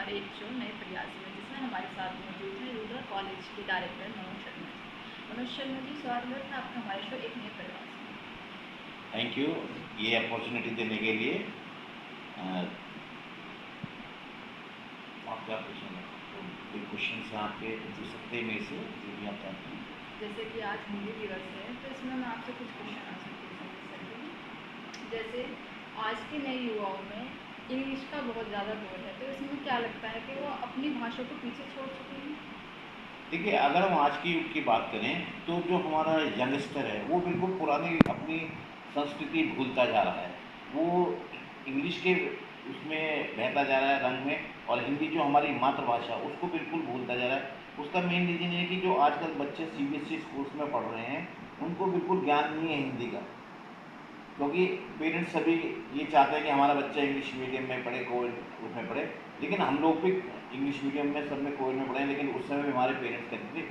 हमारे एक शो नए प्रयास में, जिसमें हमारे साथ मौजूद हैं रूरल कॉलेज के डायरेक्टर मनोज शर्मा जी। मनोज शर्मा जी, स्वागत है आपका हमारे शो एक नए प्रयास में। थैंक यू ये अपॉर्चुनिटी देने के लिए। आप क्या पूछेंगे? तो कोई क्वेश्चन हैं आपके पूछ सकते हैं मेरे से, जो भी आप चाहते हैं। जैसे कि आज हिंदी दिवस है, तो इसमें मैं आपसे कुछ क्वेश्चन आपसे पूछ सकती हूँ। जैसे आज के नए युवाओं में इंग्लिश का बहुत ज़्यादा दौर है, तो इसमें क्या लगता है कि वो अपनी भाषा को पीछे छोड़ चुके हैं? देखिए, अगर हम आज की युग की बात करें तो जो हमारा यंगस्टर है वो बिल्कुल पुरानी अपनी संस्कृति भूलता जा रहा है। वो इंग्लिश के उसमें बहता जा रहा है रंग में, और हिंदी जो हमारी मातृभाषा उसको बिल्कुल भूलता जा रहा है। उसका मेन रीज़न है कि जो आजकल बच्चे सीबीएसई स्कूल्स में पढ़ रहे हैं उनको बिल्कुल ज्ञान नहीं है हिंदी का। क्योंकि पेरेंट्स सभी ये चाहते हैं कि हमारा बच्चा इंग्लिश मीडियम में पढ़े, कोविड उसमें पढ़े। लेकिन हम लोग भी इंग्लिश मीडियम में सब में कोविड में पढ़े, लेकिन उस समय भी हमारे पेरेंट्स कहते थे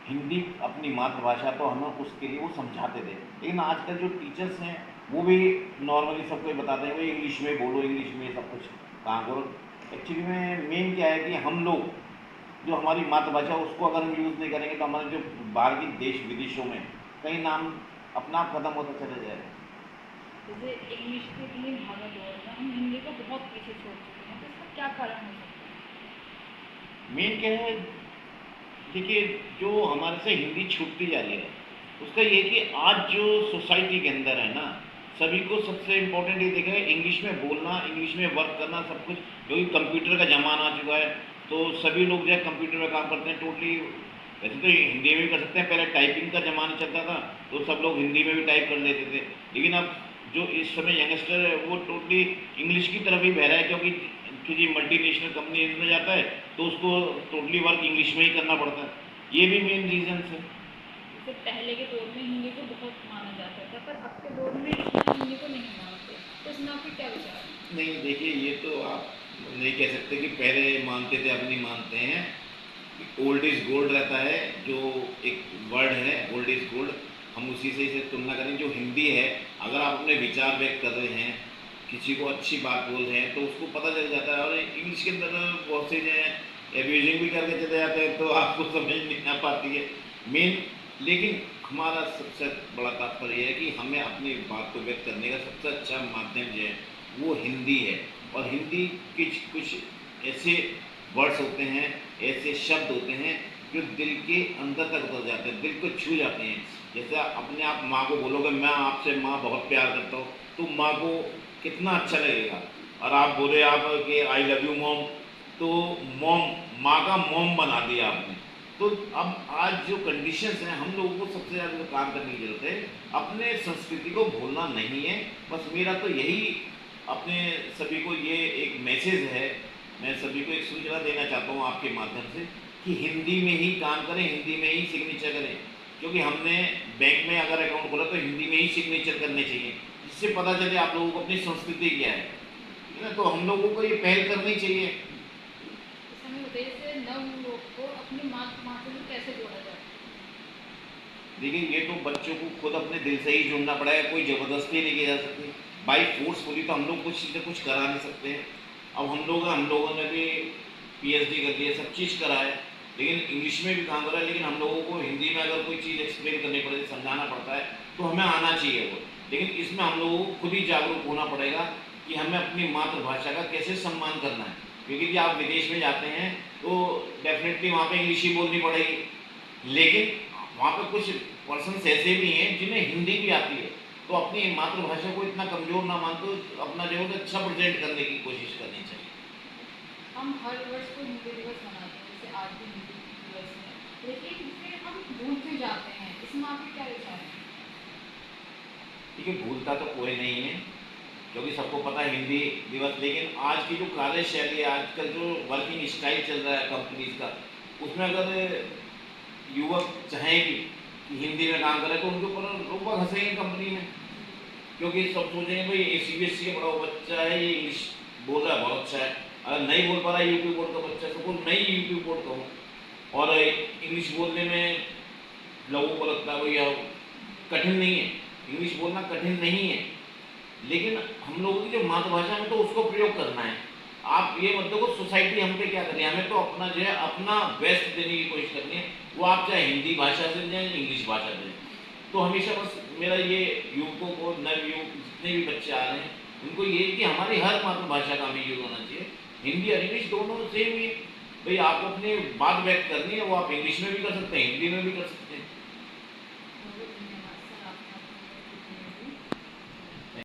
हिंदी अपनी मातृभाषा, तो हमें उसके लिए वो समझाते थे। लेकिन आजकल जो टीचर्स हैं वो भी नॉर्मली सबको बताते हैं भाई इंग्लिश में बोलो, इंग्लिश में सब कुछ कहाँ करो। एक्चुअली में मेन क्या है कि हम लोग जो हमारी मातृभाषा उसको अगर हम यूज़ नहीं करेंगे तो हमारे जो बाहर के देश विदेशों में कहीं नाम अपना आप खत्म होता चला जाएगा। जैसे इंग्लिश की इतनी भागा दौड़ में हम हिंदी को बहुत पीछे छोड़ चुके हैं, तो इसका क्या कारण हो सकता है? मेन क्या है, देखिए जो हमारे से हिंदी छूटती जा रही है उसका ये कि आज जो सोसाइटी के अंदर है ना, सभी को सबसे इम्पोर्टेंट ये देखा है इंग्लिश में बोलना, इंग्लिश में वर्क करना सब कुछ। क्योंकि कंप्यूटर का ज़माना आ चुका है तो सभी लोग जो है कंप्यूटर में काम करते हैं टोटली। वैसे तो हिंदी में भी कर सकते हैं, पहले टाइपिंग का ज़माना चलता था तो सब लोग हिंदी में भी टाइप कर लेते थे। लेकिन अब जो इस समय यंगस्टर है वो टोटली इंग्लिश की तरफ ही बह रहा है, क्योंकि किसी मल्टीनेशनल कंपनी में जाता है तो उसको टोटली वर्क इंग्लिश में ही करना पड़ता है। ये भी मेन रीजन है। जैसे पहले के दौर में हिंदी को बहुत माना जाता था, पर अब के दौर में इतना हिंदी को नहीं मानते, तो इसमें आपके क्या विचार हैं? नहीं, देखिए ये तो आप नहीं कह सकते कि पहले मानते थे अब नहीं मानते हैं। ओल्ड इज गोल्ड रहता है, जो एक वर्ड है ओल्ड इज गोल्ड, हम उसी से इसे तुलना करें। जो हिंदी है, अगर आप अपने विचार व्यक्त कर रहे हैं, किसी को अच्छी बात बोल रहे हैं तो उसको पता चल जाता है। और इंग्लिश के अंदर बहुत से जो है एब्यूजिंग भी करके चले जाते हैं तो आपको समझ नहीं आ पाती है मेन। लेकिन हमारा सबसे बड़ा तात्पर्य है कि हमें अपनी बात को व्यक्त करने का सबसे अच्छा माध्यम जो है वो हिंदी है। और हिंदी के कुछ ऐसे वर्ड्स होते हैं, ऐसे शब्द होते हैं जो दिल के अंदर तक उतर जाते हैं, दिल को छू जाते हैं। जैसे अपने आप माँ को बोलोगे मैं आपसे माँ बहुत प्यार करता हूँ, तो माँ को कितना अच्छा लगेगा। और आप बोले आप कि आई लव यू मॉम, तो मॉम, माँ का मॉम बना दिया आपने। तो अब आज जो कंडीशंस हैं, हम लोगों को सबसे ज़्यादा जो काम करने की जरूरत है अपने संस्कृति को भूलना नहीं है। बस मेरा तो यही अपने सभी को ये एक मैसेज है, मैं सभी को एक सूचना देना चाहता हूँ आपके माध्यम से कि हिंदी में ही काम करें, हिंदी में ही सिग्नेचर करें। क्योंकि हमने बैंक में अगर अकाउंट खोला तो हिंदी में ही सिग्नेचर करने चाहिए, जिससे पता चले आप लोगों को अपनी संस्कृति क्या है ना। तो हम लोगों को ये पहल करनी चाहिए। इस हमें बताइए, जैसे नव युवक को अपनी मातृभाषा से कैसे जोड़ा जाए? देखिए ये तो बच्चों को खुद अपने दिल से ही जुड़ना पड़ेगा, कोई ज़बरदस्ती नहीं की जा सकती। बाई फोर्सफुली तो हम लोग कुछ चीज़ें कुछ करा नहीं सकते हैं। अब हम लोगों ने भी पीएचडी कर लिया, सब चीज़ करा है, लेकिन इंग्लिश में भी काम करा है। लेकिन हम लोगों को हिंदी में अगर कोई चीज़ एक्सप्लेन करनी पड़े, समझाना पड़ता है, तो हमें आना चाहिए वो। लेकिन इसमें हम लोगों को खुद ही जागरूक होना पड़ेगा कि हमें अपनी मातृभाषा का कैसे सम्मान करना है। क्योंकि यदि आप विदेश में जाते हैं तो डेफिनेटली वहाँ पे इंग्लिश ही बोलनी पड़ेगी। लेकिन वहाँ पे कुछ पर्सन्स ऐसे भी हैं जिन्हें हिंदी भी आती है, तो अपनी मातृभाषा को इतना कमज़ोर ना मान, तो अपना जो है अच्छा प्रेजेंट करने की कोशिश करनी चाहिए। हम हर वर्ष को हिंदी दिवस मनाते हैं, जैसे आज भी हिंदी दिवस है, लेकिन फिर हम भूलते जाते हैं, इसमें आपके क्या विचार हैं? देखिए भूलता तो कोई नहीं है, क्योंकि सबको पता है हिंदी दिवस। लेकिन आज की जो कार्यशैली है, आजकल जो वर्किंग स्टाइल चल रहा है कंपनीज का, उसमें अगर युवक चाहेंगे कि हिंदी में काम करें तो उनके ऊपर लोग बाग हंसेंगे कंपनी में। क्योंकि सब सोचेंगे भाई सीबीएसई का बड़ा बच्चा है, ये इंग्लिश बोल रहा है बहुत अच्छा है। अगर नहीं बोल पा रहा है यूपी बोर्ड का बच्चा, सपोज नहीं यूपी बोर्ड का हो और इंग्लिश बोलने में लोगों को लगता है भैया कठिन नहीं है, इंग्लिश बोलना कठिन नहीं है। लेकिन हम लोगों की जो मातृभाषा में तो उसको प्रयोग करना है। आप ये मत देखो सोसाइटी हम पे क्या कर रही है, हमें तो अपना जो है अपना बेस्ट देने की कोशिश करनी है, वो आप चाहे हिंदी भाषा से दें इंग्लिश भाषा से दें। तो हमेशा बस मेरा ये युवकों को, नवयुवक जितने भी बच्चे आ रहे हैं उनको ये कि हमारी हर मातृभाषा का हमें यूज होना चाहिए, हिंदी और इंग्लिश दोनों सेम ही। भाई आपको अपनी बात व्यक्त करनी है वो आप इंग्लिश में भी कर सकते हैं, हिंदी में भी कर सकते हैं। बहुत धन्यवाद।